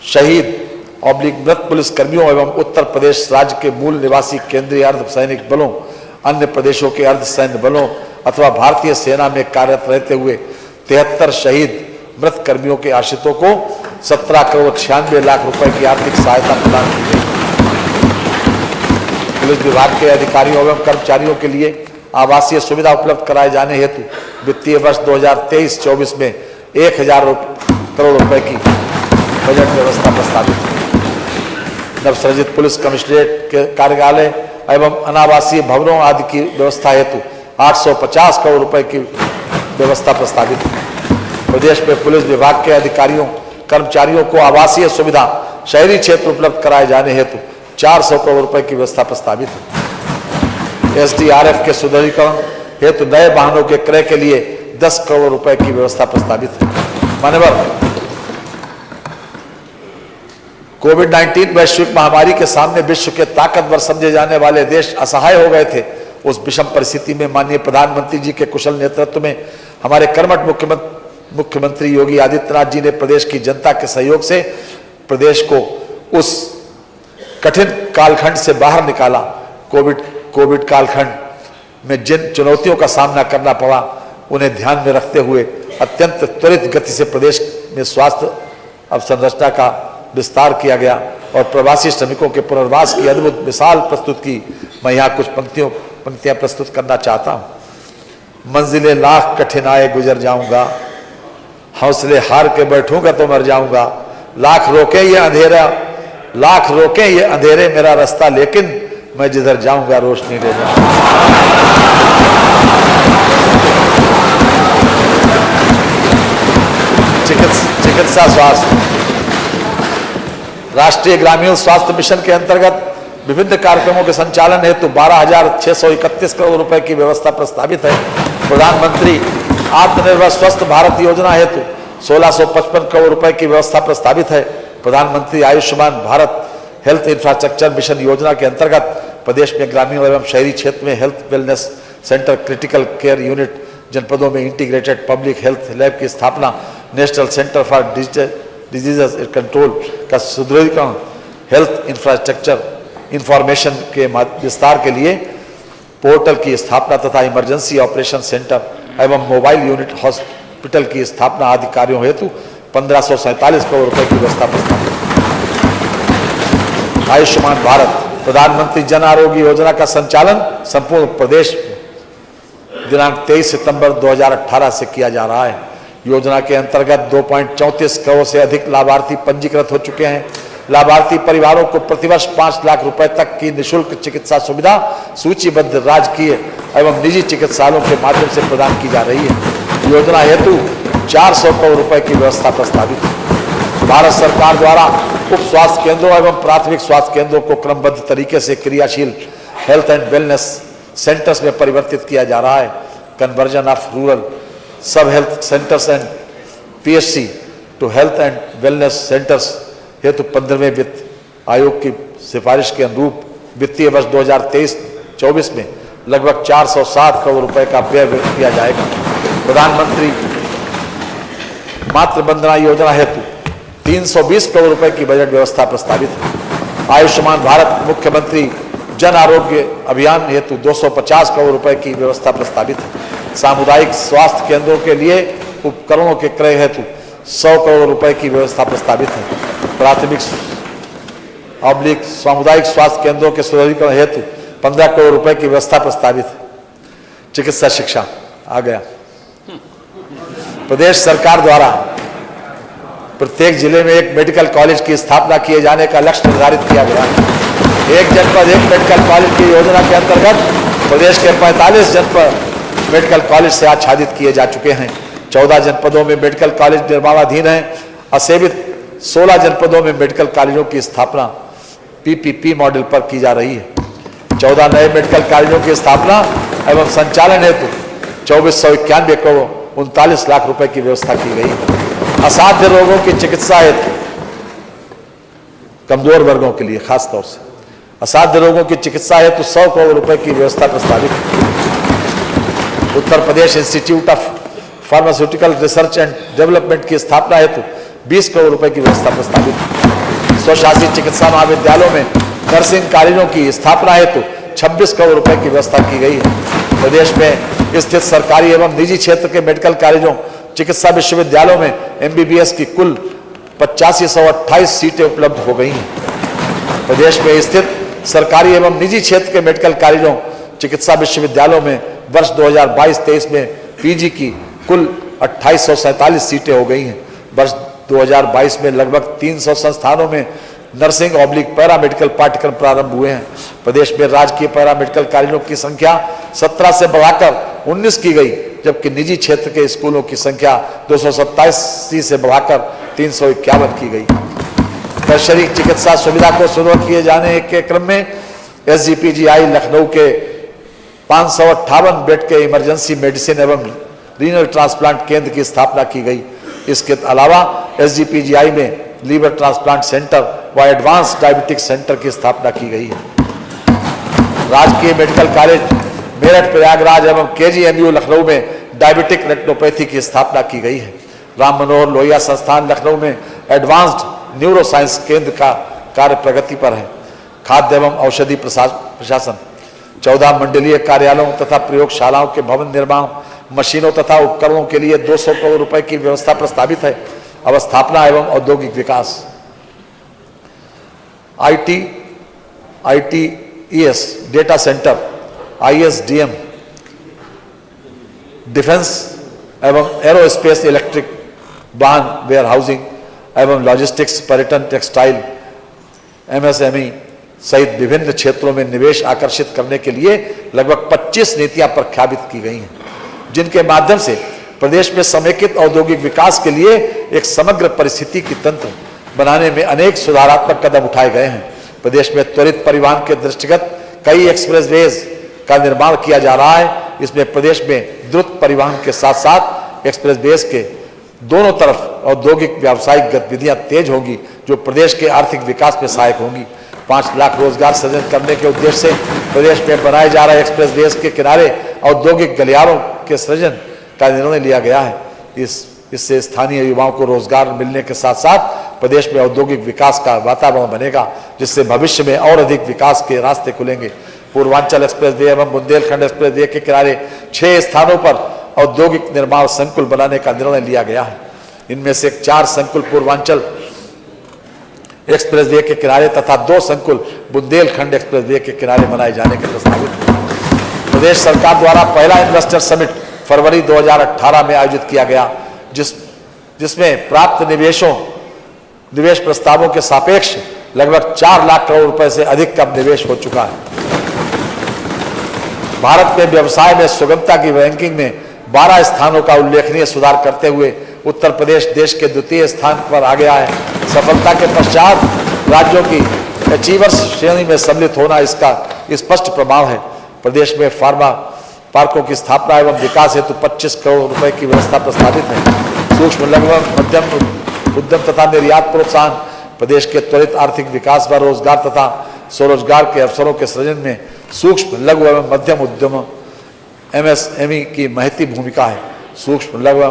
शहीद मृत पुलिस कर्मियों एवं उत्तर प्रदेश राज्य के मूल निवासी केंद्रीय अर्ध सैनिक बलों, अन्य प्रदेशों के अर्ध सैन्य बलों अथवा भारतीय सेना में कार्यरत रहते हुए 73 शहीद मृत कर्मियों के आश्रितों को 17,96,00,000 रुपए की आर्थिक सहायता प्रदान की गई। पुलिस विभाग के अधिकारियों एवं कर्मचारियों के लिए आवासीय सुविधा उपलब्ध कराए जाने हेतु वित्तीय वर्ष 2023-24 में 1,000 करोड़ रुपए की बजट व्यवस्था प्रस्तावित है। नवसृजित पुलिस कमिश्नरेट के कार्यालय एवं अनावासीय भवनों आदि की व्यवस्था हेतु 850 करोड़ रुपए की व्यवस्था प्रस्तावित है। प्रदेश में पुलिस विभाग के अधिकारियों कर्मचारियों को आवासीय सुविधा शहरी क्षेत्र उपलब्ध कराए जाने हेतु 400 करोड़ रुपए की व्यवस्था प्रस्तावित है। SDRF के सुदृढ़ीकरण हेतु नए वाहनों के क्रय के लिए 10 करोड़ रुपए की व्यवस्था प्रस्तावित है। मान्यवर, कोविड-19 वैश्विक महामारी के सामने विश्व के ताकतवर समझे जाने वाले देश असहाय हो गए थे। उस विषम परिस्थिति में माननीय प्रधानमंत्री जी के कुशल नेतृत्व में हमारे कर्मठ मुख्यमंत्री योगी आदित्यनाथ जी ने प्रदेश की जनता के सहयोग से प्रदेश को उस कठिन कालखंड से बाहर निकाला। कोविड कालखंड में जिन चुनौतियों का सामना करना पड़ा, उन्हें ध्यान में रखते हुए अत्यंत त्वरित गति से प्रदेश में स्वास्थ्य अवसंरचना का विस्तार किया गया और प्रवासी श्रमिकों के पुनर्वास की अद्भुत मिसाल प्रस्तुत की। मैं यहाँ कुछ पंक्तियां प्रस्तुत करना चाहता हूँ। मंजिलें लाख कठिनाई गुजर जाऊंगा, हौसले हार के बैठूंगा तो मर जाऊंगा। लाख रोके ये अंधेरे मेरा रास्ता, लेकिन मैं जिधर जाऊंगा रोशनी ले जाऊंगा। चिकित्सा स्वास्थ्य, राष्ट्रीय ग्रामीण स्वास्थ्य मिशन के अंतर्गत विभिन्न कार्यक्रमों के संचालन हेतु 12,631 करोड़ रुपए की व्यवस्था प्रस्तावित है। प्रधानमंत्री आत्मनिर्भर स्वस्थ भारत योजना हेतु 1,655 करोड़ रुपए की व्यवस्था प्रस्तावित है। प्रधानमंत्री Ayushman Bharat health infrastructure mission योजना के अंतर्गत प्रदेश में ग्रामीण एवं शहरी क्षेत्र में health wellness centre, critical care unit, जनपदों में इंटीग्रेटेड पब्लिक हेल्थ लैब की स्थापना, national centre for disease control का सुदृढ़ीकरण, हेल्थ इंफ्रास्ट्रक्चर इंफॉर्मेशन के विस्तार के लिए पोर्टल की स्थापना तथा इमरजेंसी ऑपरेशन सेंटर एवं मोबाइल यूनिट हॉस्पिटल की स्थापना आदि कार्यों हेतु 1,547 करोड़ रुपए की व्यवस्था प्रस्तावित। आयुष्मान भारत प्रधानमंत्री जन आरोग्य योजना का संचालन संपूर्ण प्रदेश में दिनांक 23 सितंबर 2018 से किया जा रहा है। योजना के अंतर्गत 2.34 करोड़ से अधिक लाभार्थी पंजीकृत हो चुके हैं। लाभार्थी परिवारों को प्रतिवर्ष 5 लाख रुपए तक की निःशुल्क चिकित्सा सुविधा सूचीबद्ध राजकीय एवं निजी चिकित्सालयों के माध्यम से प्रदान की जा रही है। योजना हेतु 400 करोड़ रुपए की व्यवस्था प्रस्तावित है। भारत सरकार द्वारा उप स्वास्थ्य केंद्रों एवं प्राथमिक स्वास्थ्य केंद्रों को क्रमबद्ध तरीके से क्रियाशील हेल्थ एंड वेलनेस सेंटर्स में परिवर्तित किया जा रहा है। Conversion of rural sub health centres and PSC to health and wellness centres हेतु 15वें वित्त आयोग की सिफारिश के अनुरूप वित्तीय वर्ष 2023-24 में लगभग 460 करोड़ रुपए का व्यय किया जाएगा। प्रधानमंत्री मातृ वंदना योजना हेतु 320 करोड़ रुपए की बजट व्यवस्था प्रस्तावित है। आयुष्मान भारत मुख्यमंत्री जन आरोग्य अभियान हेतु 250 करोड़ रुपए की व्यवस्था प्रस्तावित है। सामुदायिक स्वास्थ्य केंद्रों के लिए उपकरणों के क्रय हेतु 100 करोड़ रुपए की व्यवस्था प्रस्तावित है। प्राथमिक सामुदायिक स्वास्थ्य केंद्रों के सुदृढ़ीकरण हेतु 15 करोड़ रुपए की व्यवस्था प्रस्तावित है। चिकित्सा शिक्षा आ गया। प्रदेश सरकार द्वारा प्रत्येक जिले में एक मेडिकल कॉलेज की स्थापना किए जाने का लक्ष्य निर्धारित किया गया है। एक जनपद एक मेडिकल कॉलेज की योजना के अंतर्गत प्रदेश के 45 जनपद मेडिकल कॉलेज से आच्छादित किए जा चुके हैं। 14 जनपदों में मेडिकल कॉलेज निर्माणाधीन है। असेवित 16 जनपदों में मेडिकल कॉलेजों की स्थापना PPP मॉडल पर की जा रही है। 14 नए मेडिकल कॉलेजों की स्थापना एवं संचालन हेतु 2491 करोड़ 39 लाख रुपए की व्यवस्था की गई है। असाध्य रोगों की चिकित्सा हेतु कमजोर वर्गों के लिए खासतौर से असाध्य रोगों की चिकित्सा हेतु 100 करोड़ रुपए की व्यवस्था प्रस्तावित है। Uttar Pradesh institute of pharmaceutical research and development की स्थापना हेतु 20 करोड़ रुपए की व्यवस्था प्रस्तावित है। स्वशासी चिकित्सा महाविद्यालयों में नर्सिंग कॉलेजों की स्थापना हेतु 26 करोड़ रुपए की व्यवस्था की गई है। प्रदेश में स्थित सरकारी एवं निजी क्षेत्र के मेडिकल कॉलेजों, चिकित्सा विश्वविद्यालयों में MBBS की कुल 8528 सीटें उपलब्ध हो गई हैं। प्रदेश में स्थित सरकारी एवं निजी क्षेत्र के मेडिकल कॉलेजों, चिकित्सा विश्वविद्यालयों में वर्ष 2022-23 में PG की कुल 2847 सीटें हो गई हैं। वर्ष 2022 में लगभग 300 संस्थानों में नर्सिंग / पैरामेडिकल पाठ्यक्रम प्रारंभ हुए हैं। प्रदेश में राजकीय पैरामेडिकल कॉलेजों की संख्या 17 से बढ़ाकर 19 की गई, जबकि निजी क्षेत्र के स्कूलों की संख्या 287 से बढ़ाकर 351 की गई। टर्शरी चिकित्सा सुविधा को सुदृढ़ किए जाने के क्रम में SGPGI लखनऊ के 558 बेड के इमरजेंसी मेडिसिन एवं रीनल ट्रांसप्लांट केंद्र की स्थापना की गई। इसके अलावा SGPGI में लीवर ट्रांसप्लांट सेंटर व एडवांस डायबिटिक सेंटर की स्थापना की गई है। राजकीय मेडिकल कॉलेज मेरठ, प्रयागराज एवं KGMU लखनऊ में डायबिटिक रेटिनोपैथी की स्थापना की गई है। राम मनोहर लोहिया संस्थान लखनऊ में एडवांस्ड न्यूरो साइंस केंद्र का कार्य प्रगति पर है। खाद्य एवं औषधि प्रशासन 14 मंडलीय कार्यालयों तथा प्रयोगशालाओं के भवन निर्माण, मशीनों तथा उपकरणों के लिए 200 करोड़ रुपए की व्यवस्था प्रस्तावित है। अवस्थापना एवं औद्योगिक विकास ITES data centre, ISDM, defence एवं एरोस्पेस, इलेक्ट्रिक वाहन, वेयर हाउसिंग एवं लॉजिस्टिक्स, पर्यटन, टेक्सटाइल, MSME सहित विभिन्न क्षेत्रों में निवेश आकर्षित करने के लिए लगभग 25 नीतियां प्रख्यापित की गई हैं, जिनके माध्यम से प्रदेश में समेकित औद्योगिक विकास के लिए एक समग्र परिस्थिति की तंत्र बनाने में अनेक सुधारात्मक कदम उठाए गए हैं। प्रदेश में त्वरित परिवहन के दृष्टिगत कई एक्सप्रेसवेज का निर्माण किया जा रहा है। इसमें प्रदेश में द्रुत परिवहन के साथ साथ एक्सप्रेसवेज के दोनों तरफ औद्योगिक व्यावसायिक गतिविधियां तेज होंगी, जो प्रदेश के आर्थिक विकास में सहायक होंगी। 5 लाख रोजगार सृजन करने के उद्देश्य से प्रदेश में बनाए जा रहे एक्सप्रेसवेज के किनारे औद्योगिक गलियारों के सृजन का निर्णय लिया गया है। इससे स्थानीय युवाओं को रोजगार मिलने के साथ साथ प्रदेश में औद्योगिक विकास का वातावरण बनेगा, जिससे भविष्य में और अधिक विकास के रास्ते खुलेंगे। पूर्वांचल एक्सप्रेसवे एवं बुंदेलखंड एक्सप्रेसवे के किनारे 6 स्थानों पर औद्योगिक निर्माण संकुल बनाने का निर्णय लिया गया है। इनमें से 4 संकुल पूर्वांचल एक्सप्रेसवे के किनारे तथा 2 संकुल बुंदेलखंड एक्सप्रेसवे के किनारे बनाए जाने के प्रस्तावित हैं। प्रदेश सरकार द्वारा पहला इन्वेस्टर समिट फरवरी 2018 में आयोजित किया गया, जिसमें प्राप्त निवेश प्रस्तावों के सापेक्ष लगभग 4 लाख करोड़ रुपए से अधिक का निवेश हो चुका है। भारत में व्यवसाय में सुगमता की रैंकिंग में 12 स्थानों का उल्लेखनीय सुधार करते हुए उत्तर प्रदेश देश के 2य स्थान पर आ गया है। सफलता के पश्चात राज्यों की अचीवर्स श्रेणी में सम्मिलित होना इसका स्पष्ट प्रमाण है। प्रदेश में फार्मा पार्कों की स्थापना एवं विकास हेतु 25 करोड़ रुपए की व्यवस्था प्रस्तावित है। सूक्ष्म लघु मध्यम उद्यम तथा निर्यात प्रोत्साहन प्रदेश के त्वरित आर्थिक विकास व रोजगार तथा स्वरोजगार के अवसरों के सृजन में सूक्ष्म लघु एवं मध्यम उद्यम MSME की महती भूमिका है। सूक्ष्म लघु